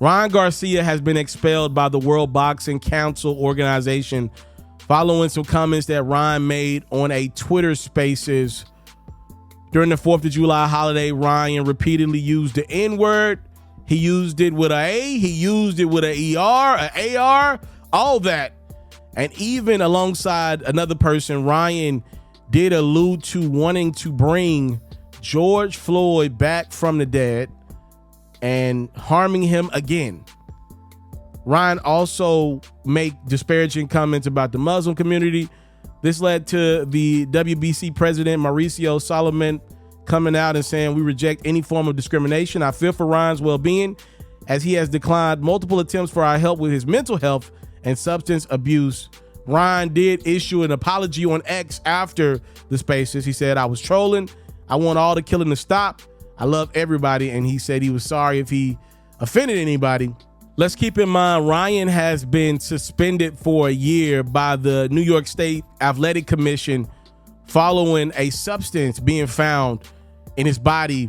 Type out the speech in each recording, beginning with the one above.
Ryan Garcia has been expelled by the World Boxing Council organization following some comments that Ryan made on a Twitter Spaces. During the 4th of July holiday, Ryan repeatedly used the N-word. He used it with an A, he used it with an ER, an AR, all that. And even alongside another person, Ryan did allude to wanting to bring George Floyd back from the dead and harming him again. Ryan also made disparaging comments about the Muslim community. This led to the WBC president, Mauricio Solomon, coming out and saying, "We reject any form of discrimination. I fear for Ryan's well-being as he has declined multiple attempts for our help with his mental health and substance abuse." Ryan did issue an apology on X after the Spaces. He said, "I was trolling. I want all the killing to stop. I love everybody." And he said he was sorry if he offended anybody. Let's keep in mind, Ryan has been suspended for a year by the New York State Athletic Commission following a substance being found in his body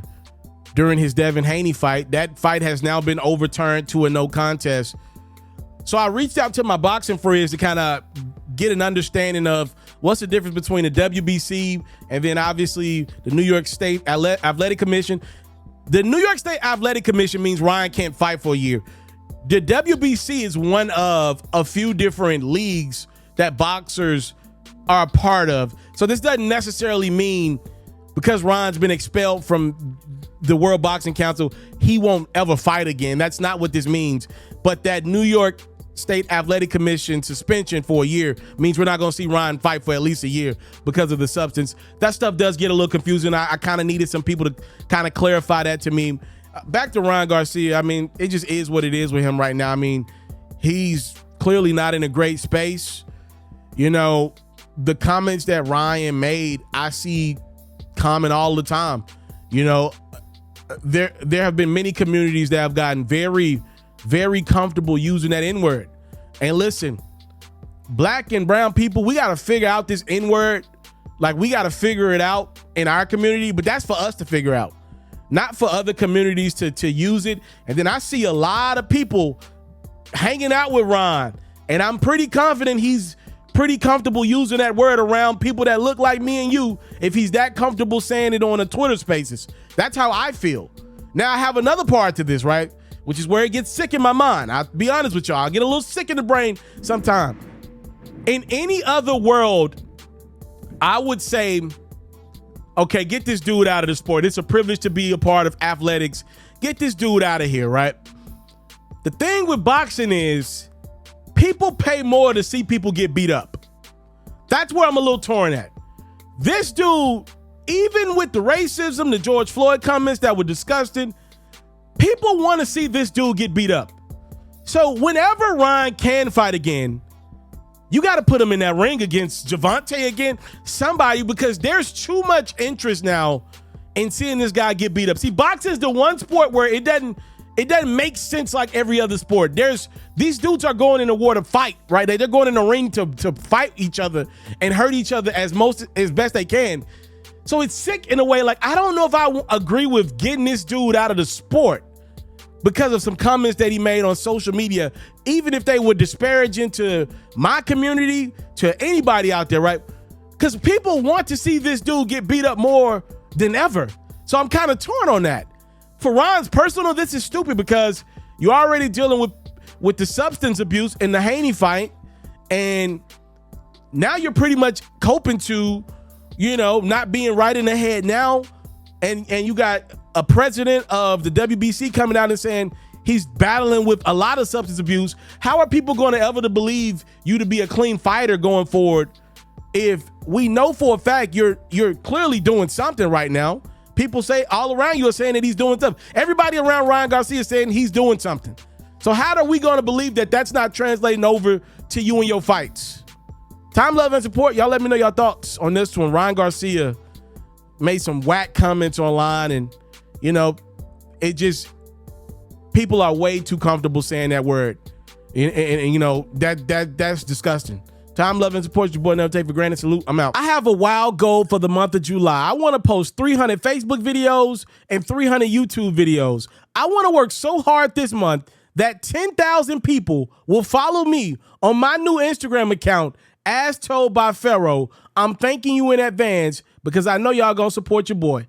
during his Devin Haney fight. That fight has now been overturned to a no contest. So I reached out to my boxing friends to kind of get an understanding of what's the difference between the WBC and then obviously the New York State Athletic Commission. The New York State Athletic Commission means Ryan can't fight for a year. The WBC is one of a few different leagues that boxers are a part of. So this doesn't necessarily mean because Ryan's been expelled from the World Boxing Council, he won't ever fight again. That's not what this means. But that New York State Athletic Commission suspension for a year means we're not going to see Ryan fight for at least a year because of the substance. That stuff does get a little confusing. I kind of needed some people to kind of clarify that to me. Back to Ryan Garcia. I mean, it just is what it is with him right now. I mean, he's clearly not in a great space. You know, the comments that Ryan made, I see comment all the time. You know, there have been many communities that have gotten very, very comfortable using that N-word. And listen, black and brown people, we got to figure out this N-word. Like, we got to figure it out in our community, but that's for us to figure out, not for other communities to use it. And then I see a lot of people hanging out with Ron, and I'm pretty confident he's pretty comfortable using that word around people that look like me and you, if he's that comfortable saying it on a Twitter Spaces. That's how I feel. Now, I have another part to this, right? Which is where it gets sick in my mind. I'll be honest with y'all. I get a little sick in the brain sometime. In any other world, I would say, okay, get this dude out of the sport. It's a privilege to be a part of athletics. Get this dude out of here, right? The thing with boxing is people pay more to see people get beat up. That's where I'm a little torn at. This dude, even with the racism, the George Floyd comments that were disgusting, people want to see this dude get beat up. So whenever Ryan can fight again, you got to put him in that ring against Javante again, somebody, because there's too much interest now in seeing this guy get beat up. See, boxing is the one sport where it doesn't make sense like every other sport. These dudes are going in the war to fight, right? They're going in the ring to fight each other and hurt each other as best they can. So it's sick in a way. Like, I don't know if I agree with getting this dude out of the sport because of some comments that he made on social media, even if they were disparaging to my community, to anybody out there, right? Because people want to see this dude get beat up more than ever. So I'm kind of torn on that. For Ron's personal, this is stupid because you're already dealing with the substance abuse in the Haney fight, and now you're pretty much coping to, you know, not being right in the head now, and you got a president of the WBC coming out and saying he's battling with a lot of substance abuse. How are people going to ever to believe you to be a clean fighter going forward if we know for a fact you're clearly doing something right now? People say all around you are saying that he's doing something. Everybody around Ryan Garcia is saying he's doing something. So how are we going to believe that that's not translating over to you in your fights? Time, love, and support. Y'all let me know your thoughts on this one. Ryan Garcia made some whack comments online, and, you know, it just, people are way too comfortable saying that word. And you know, that's disgusting. Time, love, and support. Your boy Never Take for Granted. Salute. I'm out. I have a wild goal for the month of July. I want to post 300 Facebook videos and 300 YouTube videos. I want to work so hard this month that 10,000 people will follow me on my new Instagram account, as told by FERRO, I'm thanking you in advance because I know y'all gonna support your boy.